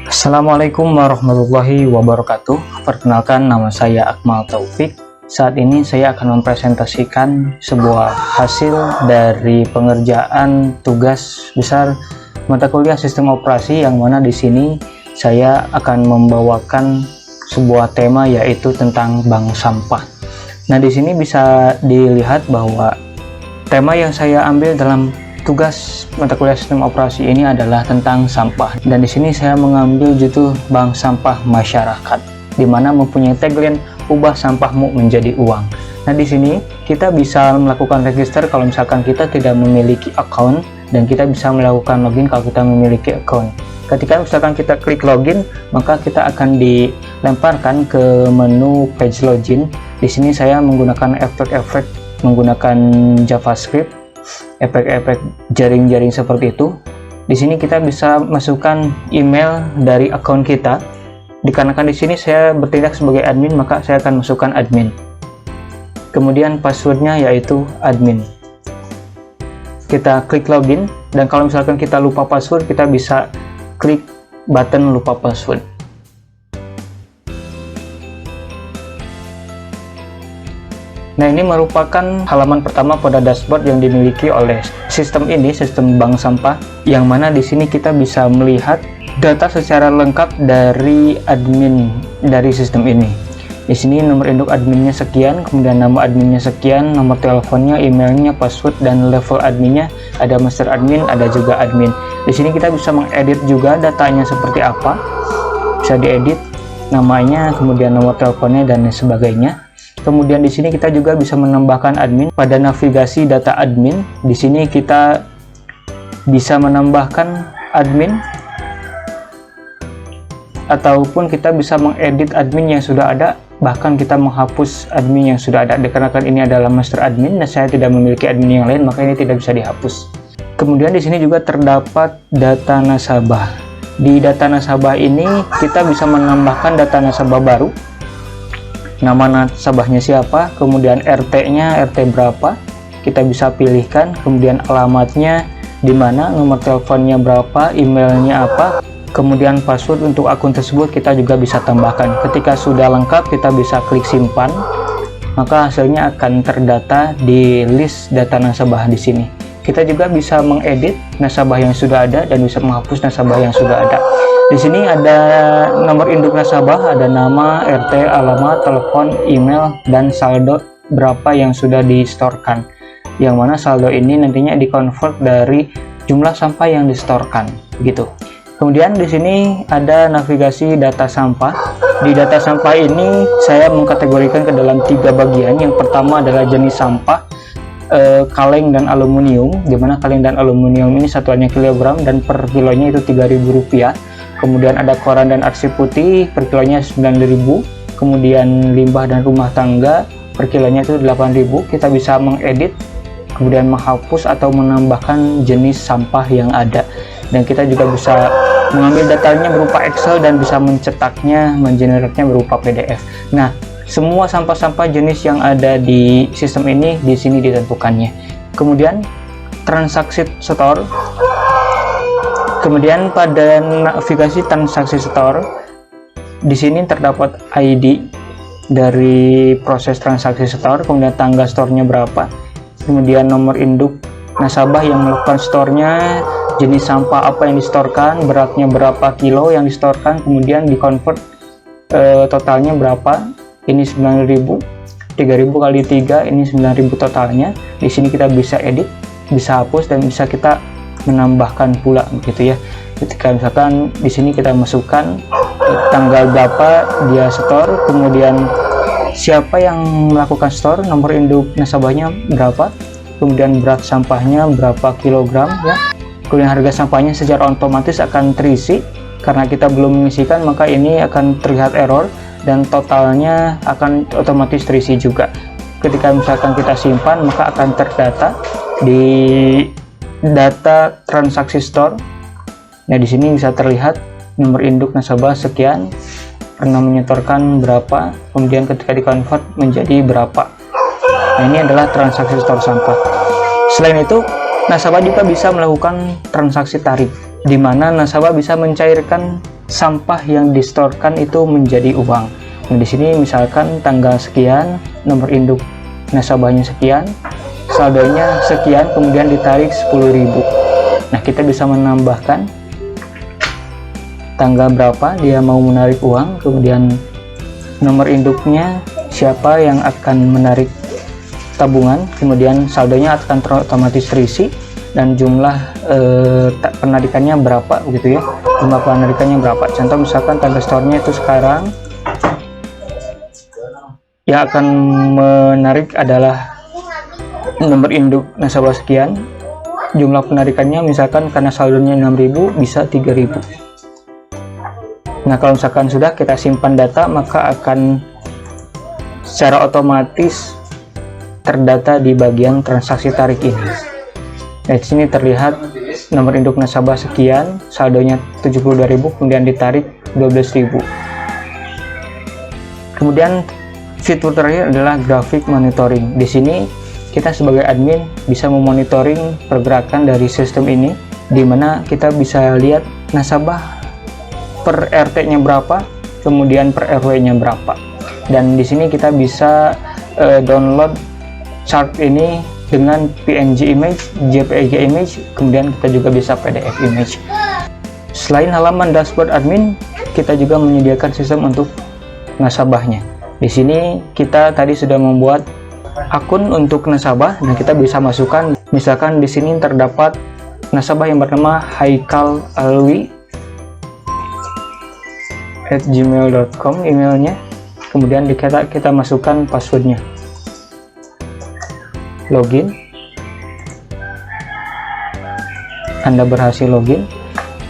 Assalamualaikum warahmatullahi wabarakatuh. Perkenalkan, nama saya Akmal Taufik. Saat ini saya akan mempresentasikan sebuah hasil dari pengerjaan tugas besar mata kuliah sistem operasi, yang mana di sini saya akan membawakan sebuah tema, yaitu tentang bank sampah. Nah, di sini bisa dilihat bahwa tema yang saya ambil dalam tugas mata kuliah sistem operasi ini adalah tentang sampah, dan di sini saya mengambil judul bank sampah masyarakat, di mana mempunyai tagline ubah sampahmu menjadi uang. Nah, di sini kita bisa melakukan register kalau misalkan kita tidak memiliki account, dan kita bisa melakukan login kalau kita memiliki account. Ketika misalkan kita klik login, maka kita akan dilemparkan ke menu page login. Di sini saya menggunakan efek-efek menggunakan JavaScript, efek-efek jaring-jaring seperti itu. Di sini kita bisa masukkan email dari akun kita. Dikarenakan di sini saya bertindak sebagai admin, maka saya akan masukkan admin. Kemudian passwordnya yaitu admin. Kita klik login, dan kalau misalkan kita lupa password, kita bisa klik button lupa password. Nah, ini merupakan halaman pertama pada dashboard yang dimiliki oleh sistem ini, sistem bank sampah, yang mana di sini kita bisa melihat data secara lengkap dari admin dari sistem ini. Di sini nomor induk adminnya sekian, kemudian nama adminnya sekian, nomor teleponnya, emailnya, password, dan level adminnya. Ada master admin, ada juga admin. Di sini kita bisa mengedit juga datanya seperti apa, bisa diedit namanya, kemudian nomor teleponnya, dan sebagainya. Kemudian di sini kita juga bisa menambahkan admin pada navigasi data admin. Di sini kita bisa menambahkan admin, ataupun kita bisa mengedit admin yang sudah ada, bahkan kita menghapus admin yang sudah ada. Dikarenakan ini adalah master admin dan saya tidak memiliki admin yang lain, maka ini tidak bisa dihapus. Kemudian di sini juga terdapat data nasabah. Di data nasabah ini kita bisa menambahkan data nasabah baru, nama nasabahnya siapa, kemudian RT-nya, RT berapa, kita bisa pilihkan, kemudian alamatnya di mana, nomor teleponnya berapa, emailnya apa, kemudian password untuk akun tersebut kita juga bisa tambahkan. Ketika sudah lengkap, kita bisa klik simpan, maka hasilnya akan terdata di list data nasabah di sini. Kita juga bisa mengedit nasabah yang sudah ada dan bisa menghapus nasabah yang sudah ada. Di sini ada nomor induk nasabah, ada nama, RT, alamat, telepon, email, dan saldo berapa yang sudah distorkan. Yang mana saldo ini nantinya dikonvert dari jumlah sampah yang distorkan, gitu. Kemudian di sini ada navigasi data sampah. Di data sampah ini saya mengkategorikan ke dalam 3 bagian. Yang pertama adalah jenis sampah, kaleng dan aluminium, dimana kaleng dan aluminium ini satuannya kilogram dan per kilonya itu Rp3.000. Kemudian ada koran dan arsip putih, per kilonya 9.000. Kemudian limbah dan rumah tangga, per kilonya itu 8.000. Kita bisa mengedit, kemudian menghapus atau menambahkan jenis sampah yang ada, dan kita juga bisa mengambil datanya berupa Excel dan bisa mencetaknya, mengeneraknya berupa PDF. Nah, semua sampah-sampah jenis yang ada di sistem ini di sini ditentukannya. Kemudian transaksi store. Kemudian pada navigasi transaksi store, di sini terdapat ID dari proses transaksi store, kemudian tanggal store-nya berapa, kemudian nomor induk nasabah yang melakukan store-nya, jenis sampah apa yang distorkan, beratnya berapa kilo yang distorkan, kemudian dikonvert totalnya berapa. Ini 9.000, 3.000 kali 3, ini 9.000 totalnya. Di sini kita bisa edit, bisa hapus, dan bisa kita menambahkan pula, begitu ya. Ketika misalkan di sini kita masukkan tanggal berapa dia store, kemudian siapa yang melakukan store, nomor induk nasabahnya berapa, kemudian berat sampahnya berapa kilogram ya. Kemudian harga sampahnya secara otomatis akan terisi. Karena kita belum mengisikan, maka ini akan terlihat error, dan totalnya akan otomatis terisi juga. Ketika misalkan kita simpan, maka akan terdata di data transaksi store. Nah, di sini bisa terlihat nomor induk nasabah sekian, pernah menyetorkan berapa, kemudian ketika dikonvert menjadi berapa. Nah, ini adalah transaksi store sampah. Selain itu, nasabah juga bisa melakukan transaksi tarik, di mana nasabah bisa mencairkan sampah yang distorkan itu menjadi uang. Nah, di sini misalkan tanggal sekian, nomor induk nasabahnya sekian, saldonya sekian, kemudian ditarik 10.000. Nah, kita bisa menambahkan tanggal berapa dia mau menarik uang, kemudian nomor induknya, siapa yang akan menarik tabungan, kemudian saldonya akan otomatis terisi, dan jumlah penarikannya berapa gitu ya, jumlah penarikannya berapa. Contoh misalkan tanggal store-nya itu sekarang, yang akan menarik adalah nomor induk nasabah sekian, jumlah penarikannya misalkan karena saldonya 6.000 bisa 3.000. Nah, kalau misalkan sudah kita simpan data, maka akan secara otomatis terdata di bagian transaksi tarik ini. Nah, di sini terlihat nomor induk nasabah sekian, saldonya 72.000, kemudian ditarik 12.000. Kemudian fitur terakhir adalah grafik monitoring. Di sini kita sebagai admin bisa memonitoring pergerakan dari sistem ini, di mana kita bisa lihat nasabah per RT-nya berapa, kemudian per RW-nya berapa. Dan di sini kita bisa download chart ini dengan PNG image, JPG image, kemudian kita juga bisa PDF image. Selain halaman dashboard admin, kita juga menyediakan sistem untuk nasabahnya. Di sini kita tadi sudah membuat akun untuk nasabah, dan kita bisa masukkan, misalkan di sini terdapat nasabah yang bernama Haikal Alwi @gmail.com emailnya, kemudian kita masukkan passwordnya, login. Anda berhasil login.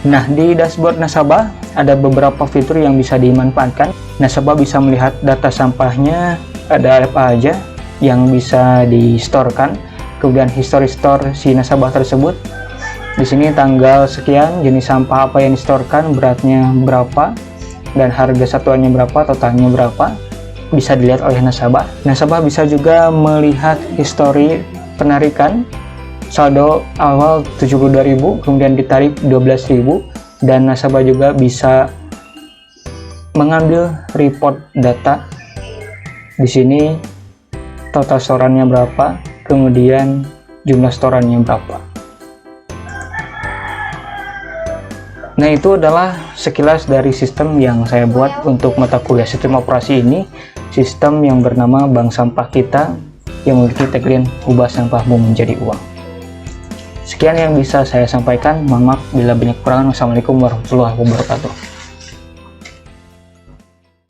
Nah, di dashboard nasabah ada beberapa fitur yang bisa dimanfaatkan. Nasabah bisa melihat data sampahnya, ada apa aja yang bisa di-storekan, kemudian history store si nasabah tersebut. Di sini tanggal sekian, jenis sampah apa yang di-storekan, beratnya berapa, dan harga satuannya berapa, totalnya berapa, bisa dilihat oleh nasabah. Nasabah bisa juga melihat histori penarikan, saldo awal 72.000, kemudian ditarik 12.000, dan nasabah juga bisa mengambil report data. Di sini total storannya berapa, kemudian jumlah storannya berapa. Nah, itu adalah sekilas dari sistem yang saya buat untuk mata kuliah sistem operasi ini, sistem yang bernama Bank Sampah Kita yang memiliki tagline ubah sampahmu menjadi uang. Sekian yang bisa saya sampaikan, mohon maaf bila banyak kekurangan. Wassalamualaikum warahmatullahi wabarakatuh.